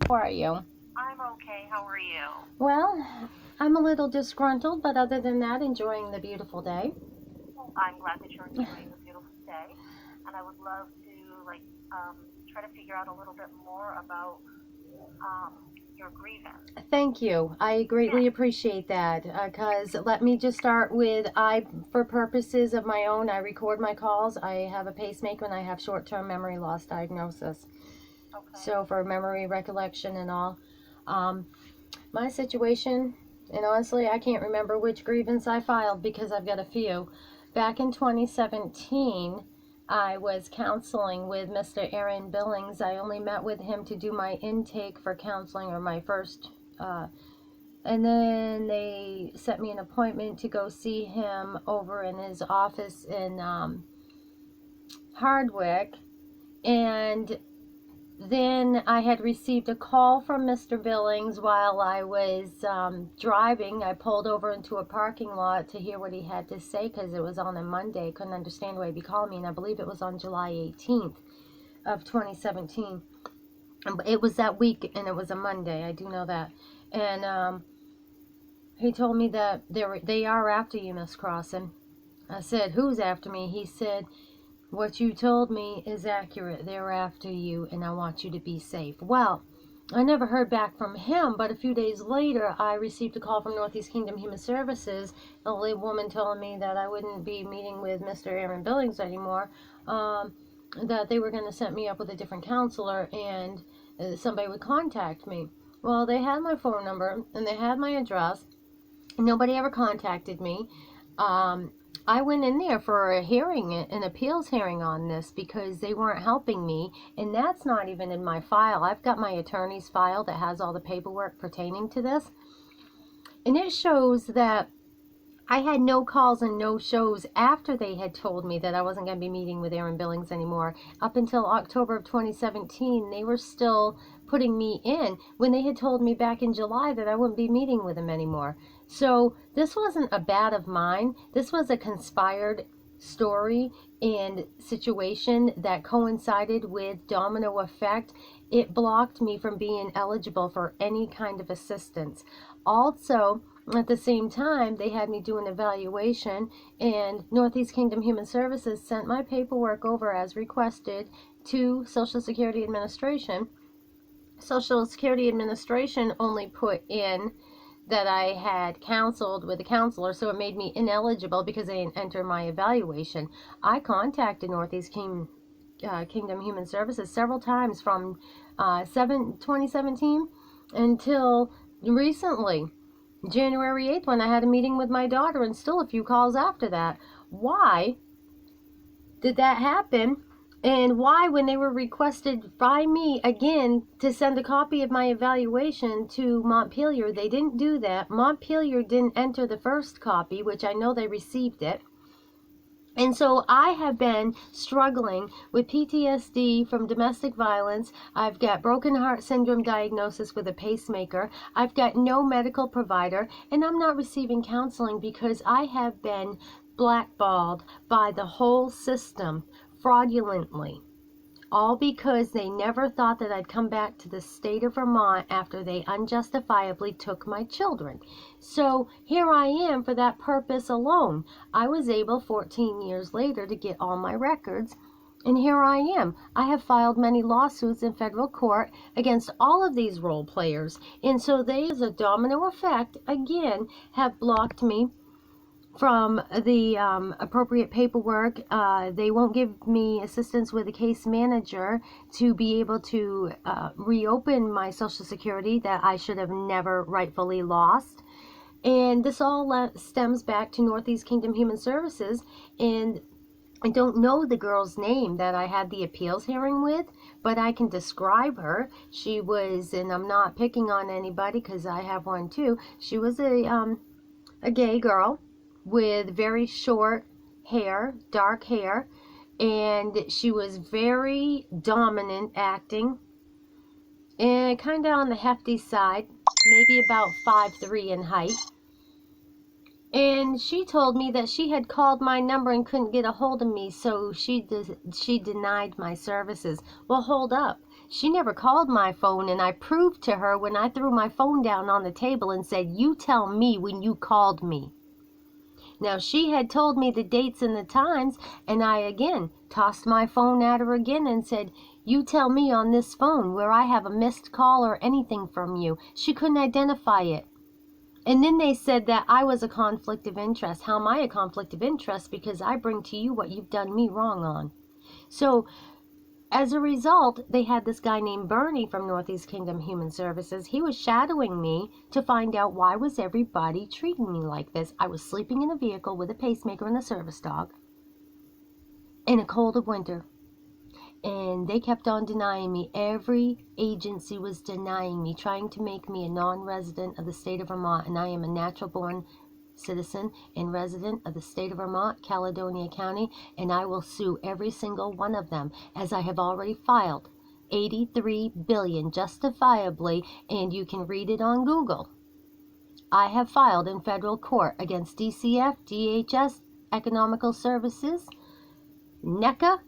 How are you? I'm okay. How are you? Well, I'm a little disgruntled, but other than that, enjoying the beautiful day. Well, I'm glad that you're enjoying the beautiful day, and I would love to try to figure out a little bit more about um, your grievance. Thank you. I greatly Yes. appreciate that. Because let me just start with for purposes of my own, I record my calls. I have a pacemaker and I have short-term memory loss diagnosis. Okay. So for memory recollection and all, um, my situation, and honestly, I can't remember which grievance I filed because I've got a few. Back in 2017, I was counseling with Mr. Aaron Billings. I only met with him to do my intake for counseling, or my first, and then they set me an appointment to go see him over in his office in Hardwick. And then I had received a call from Mr. Billings while I was driving. I pulled over into a parking lot to hear what he had to say because it was on a Monday. Couldn't understand why he'd be calling me, and I believe it was on July 18th of 2017. It was that week, and it was a Monday. I do know that. And he told me that they are after you, Miss Crossan. I said, who's after me? He said, what you told me is accurate. They're after you, and I want you to be safe. Well, I never heard back from him, but a few days later, I received a call from Northeast Kingdom Human Services, a woman telling me that I wouldn't be meeting with Mr. Aaron Billings anymore, that they were going to set me up with a different counselor, and somebody would contact me. Well, they had my phone number, and they had my address. Nobody ever contacted me. I went in there for a hearing, an appeals hearing on this, because they weren't helping me, and that's not even in my file. I've got my attorney's file that has all the paperwork pertaining to this, and it shows that I had no calls and no shows after they had told me that I wasn't going to be meeting with Aaron Billings anymore. Up until October of 2017, they were still putting me in when they had told me back in July that I wouldn't be meeting with him anymore. So this wasn't a bad of mine. This was a conspired story and situation that coincided with domino effect. It blocked me from being eligible for any kind of assistance. Also, at the same time, they had me do an evaluation, and Northeast Kingdom Human Services sent my paperwork over as requested to Social Security Administration. Social Security Administration only put in that I had counseled with a counselor, so it made me ineligible because they didn't enter my evaluation. I contacted Northeast Kingdom Human Services several times from 2017 until recently. January 8th, when I had a meeting with my daughter, and still a few calls after that. Why did that happen? And why, when they were requested by me again to send a copy of my evaluation to Montpelier, they didn't do that. Montpelier didn't enter the first copy, which I know they received it. And so I have been struggling with PTSD from domestic violence. I've got broken heart syndrome diagnosis with a pacemaker. I've got no medical provider, and I'm not receiving counseling because I have been blackballed by the whole system fraudulently. All because they never thought that I'd come back to the state of Vermont after they unjustifiably took my children. So here I am for that purpose alone. I was able 14 years later to get all my records, and here I am. I have filed many lawsuits in federal court against all of these role players, and so they, as a domino effect, again, have blocked me from the appropriate paperwork. They won't give me assistance with a case manager to be able to reopen my Social Security that I should have never rightfully lost. And this all stems back to Northeast Kingdom Human Services, and I don't know the girl's name that I had the appeals hearing with, but I can describe her. She was, and I'm not picking on anybody because I have one too, she was a gay girl with very short hair, dark hair, and she was very dominant acting, and kind of on the hefty side, maybe about 5'3" in height. And she told me that she had called my number and couldn't get a hold of me, so she denied my services. Well, hold up. She never called my phone, and I proved to her when I threw my phone down on the table and said, "You tell me when you called me." Now, she had told me the dates and the times, and I again tossed my phone at her again and said, "You tell me on this phone where I have a missed call or anything from you." She couldn't identify it. And then they said that I was a conflict of interest. How am I a conflict of interest? Because I bring to you what you've done me wrong on. So as a result, they had this guy named Bernie from Northeast Kingdom Human Services. He was shadowing me to find out why was everybody treating me like this. I was sleeping in a vehicle with a pacemaker and a service dog in a cold of winter. And they kept on denying me. Every agency was denying me, trying to make me a non-resident of the state of Vermont. And I am a natural-born citizen and resident of the state of Vermont, Caledonia County, and I will sue every single one of them, as I have already filed $83 billion justifiably, and you can read it on Google. I have filed in federal court against DCF, DHS, Economical Services, NECA,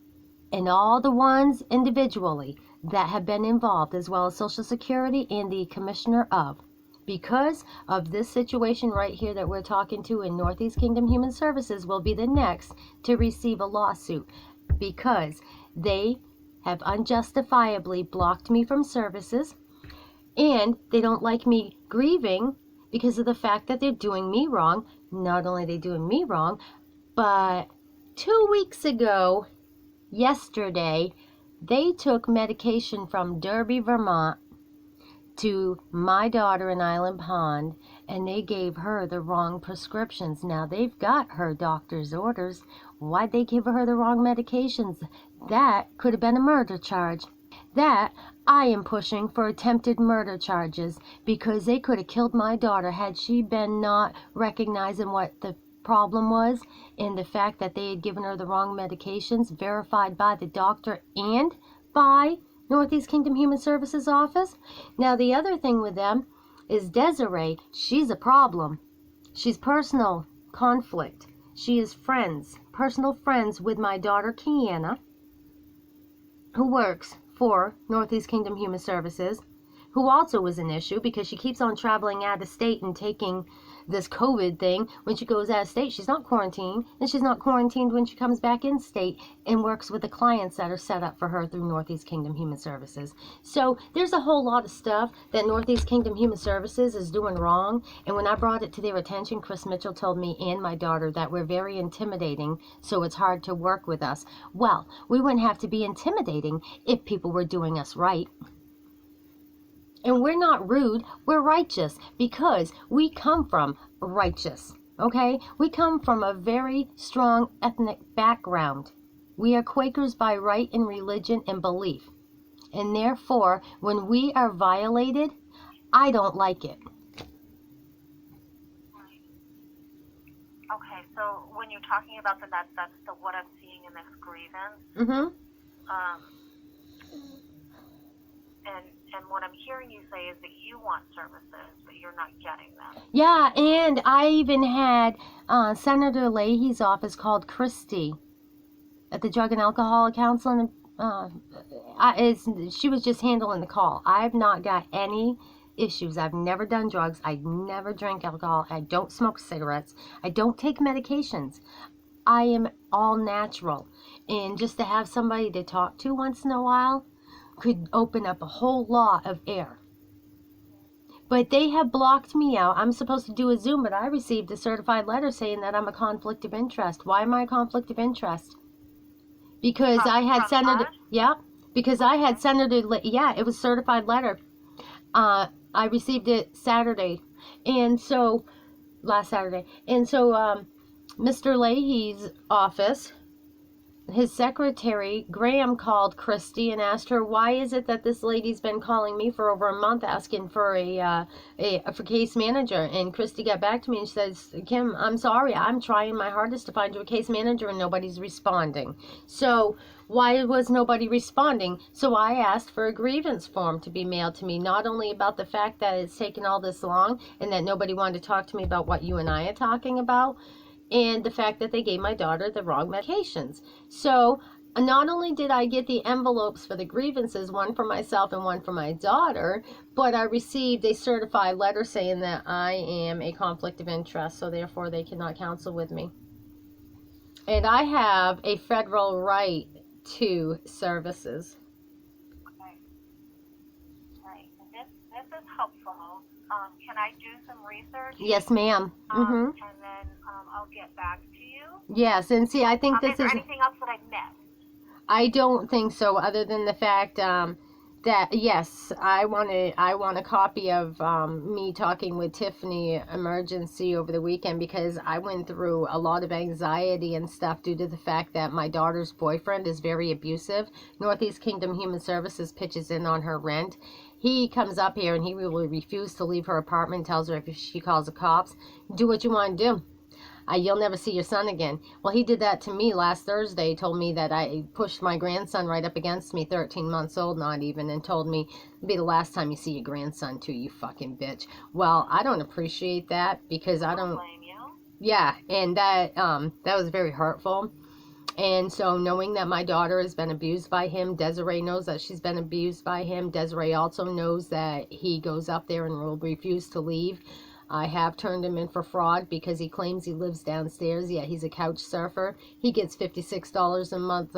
and all the ones individually that have been involved, as well as Social Security and the Commissioner of. Because of this situation right here that we're talking to in Northeast Kingdom Human Services will be the next to receive a lawsuit, because they have unjustifiably blocked me from services, and they don't like me grieving because of the fact that they're doing me wrong. Not only are they doing me wrong, but 2 weeks ago, yesterday, they took medication from Derby, Vermont to my daughter in Island Pond, and they gave her the wrong prescriptions. Now, they've got her doctor's orders. Why'd they give her the wrong medications? That could have been a murder charge. That I am pushing for attempted murder charges, because they could have killed my daughter had she been not recognizing what the problem was, and the fact that they had given her the wrong medications, verified by the doctor and by Northeast Kingdom Human Services office. Now, the other thing with them is Desiree. She's a problem. She's personal conflict. She is personal friends with my daughter Kiana, who works for Northeast Kingdom Human Services, who also was an issue because she keeps on traveling out of state and taking this COVID thing. When she goes out of state, she's not quarantined, and she's not quarantined when she comes back in state and works with the clients that are set up for her through Northeast Kingdom Human Services. So there's a whole lot of stuff that Northeast Kingdom Human Services is doing wrong, and when I brought it to their attention, Chris Mitchell told me and my daughter that we're very intimidating, so it's hard to work with us. Well, we wouldn't have to be intimidating if people were doing us right. And we're not rude, we're righteous, because we come from righteous, okay? We come from a very strong ethnic background. We are Quakers by right in religion and belief. And therefore, when we are violated, I don't like it. Okay, so when you're talking about that's what I'm seeing in this grievance. Mm-hmm. And what I'm hearing you say is that you want services, but you're not getting them. Yeah, and I even had Senator Leahy's office called Christie at the Drug and Alcohol Council. She was just handling the call. I've not got any issues. I've never done drugs. I never drank alcohol. I don't smoke cigarettes. I don't take medications. I am all natural. And just to have somebody to talk to once in a while could open up a whole lot of air. But they have blocked me out. I'm supposed to do a Zoom, but I received a certified letter saying that I'm a conflict of interest. Why am I a conflict of interest? Because I had Senator, it was a certified letter. I received it Saturday, last Saturday. And so, Mr. Leahy's office, his secretary, Graham, called Christy and asked her, why is it that this lady's been calling me for over a month asking for for case manager? And Christy got back to me and she says, Kim, I'm sorry. I'm trying my hardest to find you a case manager and nobody's responding. So why was nobody responding? So I asked for a grievance form to be mailed to me, not only about the fact that it's taken all this long and that nobody wanted to talk to me about what you and I are talking about, and the fact that they gave my daughter the wrong medications. So not only did I get the envelopes for the grievances, one for myself and one for my daughter, but I received a certified letter saying that I am a conflict of interest, so therefore they cannot counsel with me. And I have a federal right to services. Okay. Right. This is helpful. Can I do some research? Yes, ma'am. And then I'll get back to you. Yes, and see, I think this is there anything else that I missed? I don't think so, other than the fact that yes, I want a copy of me talking with Tiffany Emergency over the weekend, because I went through a lot of anxiety and stuff due to the fact that my daughter's boyfriend is very abusive. Northeast Kingdom Human Services pitches in on her rent. He comes up here and he will refuse to leave her apartment, tells her if she calls the cops, do what you want to do. You'll never see your son again. Well, he did that to me last Thursday. He told me that I pushed my grandson right up against me, 13 months old, not even, and told me, it'll be the last time you see your grandson too, you fucking bitch. Well, I don't appreciate that, because I don't blame you. Yeah, and that was very hurtful. And so knowing that my daughter has been abused by him, Desiree knows that she's been abused by him. Desiree also knows that he goes up there and will refuse to leave. I have turned him in for fraud because he claims he lives downstairs. Yeah, he's a couch surfer. He gets $56 a month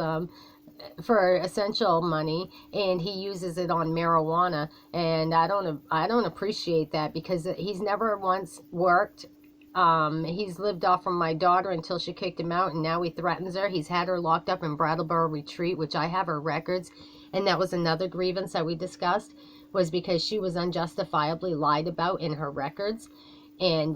for essential money, and he uses it on marijuana. And I don't appreciate that, because he's never once worked. He's lived off from my daughter until she kicked him out, and now he threatens her. He's had her locked up in Brattleboro Retreat, which I have her records, and that was another grievance that we discussed, was because she was unjustifiably lied about in her records. And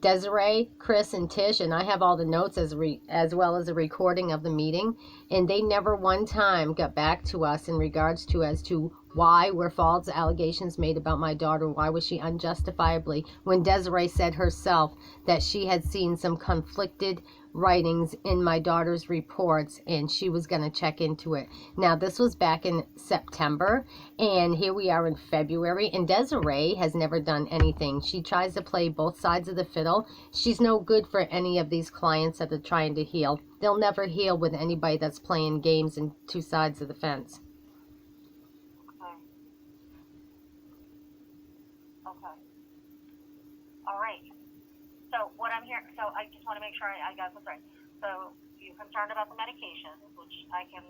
Desiree, Chris, and Tish, and I have all the notes as well as a recording of the meeting, and they never one time got back to us in regards to as to why were false allegations made about my daughter. Why was she unjustifiably, when Desiree said herself that she had seen some conflicted writings in my daughter's reports and she was going to check into it. Now, this was back in September, and here we are in February, and Desiree has never done anything. She tries to play both sides of the fiddle. She's no good for any of these clients that are trying to heal. They'll never heal with anybody that's playing games in two sides of the fence. Okay. All right. So what I'm hearing, so I just want to make sure I got this right. So you're concerned about the medications, which I can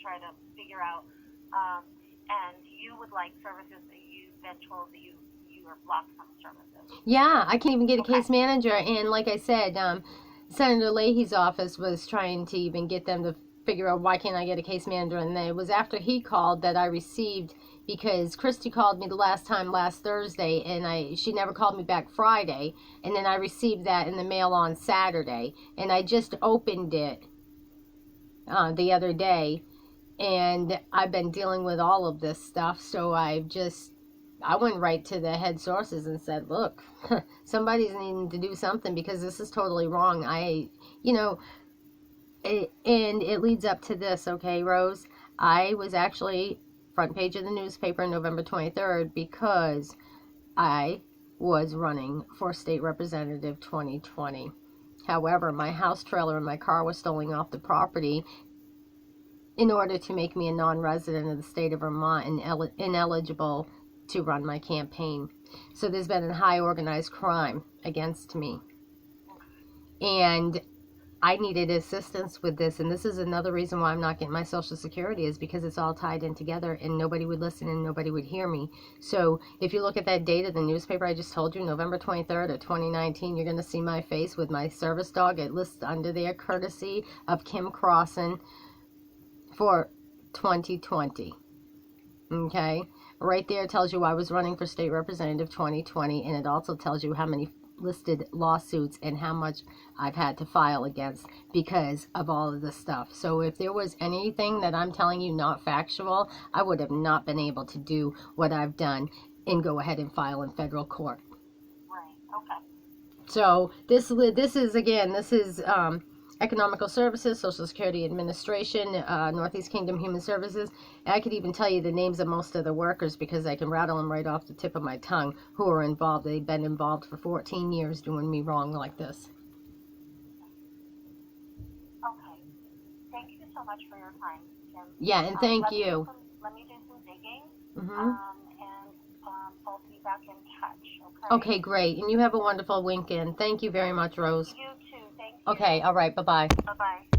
try to figure out, and you would like services that you've been told that you are blocked from services. Yeah, I can't even get a case manager, and like I said, Senator Leahy's office was trying to even get them to figure out why can't I get a case manager, and it was after he called that I received, because Christy called me the last time last Thursday, and she never called me back Friday, and then I received that in the mail on Saturday, and I just opened it the other day, and I've been dealing with all of this stuff, so I went right to the head sources and said, look, somebody's needing to do something, because this is totally wrong. And it leads up to this, okay, Rose? I was actually front page of the newspaper November 23rd because I was running for state representative 2020. However, my house trailer and my car was stolen off the property in order to make me a non-resident of the state of Vermont and ineligible to run my campaign. So there's been a high organized crime against me. And I needed assistance with this, and this is another reason why I'm not getting my Social Security, is because it's all tied in together, and nobody would listen and nobody would hear me. So if you look at that date of the newspaper I just told you, November 23rd of 2019, you're going to see my face with my service dog. It lists under there, courtesy of Kim Crossan for 2020. Okay? Right there tells you I was running for state representative 2020, and it also tells you how many listed lawsuits and how much I've had to file against because of all of this stuff. So if there was anything that I'm telling you not factual, I would have not been able to do what I've done and go ahead and file in federal court. Right. Okay. So this is Economical Services, Social Security Administration, Northeast Kingdom Human Services. And I could even tell you the names of most of the workers because I can rattle them right off the tip of my tongue who are involved. They've been involved for 14 years doing me wrong like this. Okay. Thank you so much for your time, Kim. Yeah, and thank you. Let me do some digging. Mm-hmm. And I'll be back in touch. Okay. Okay, great. And you have a wonderful weekend. Thank you very much, Rose. You too. Thank you. Okay, all right. Bye-bye. Bye-bye.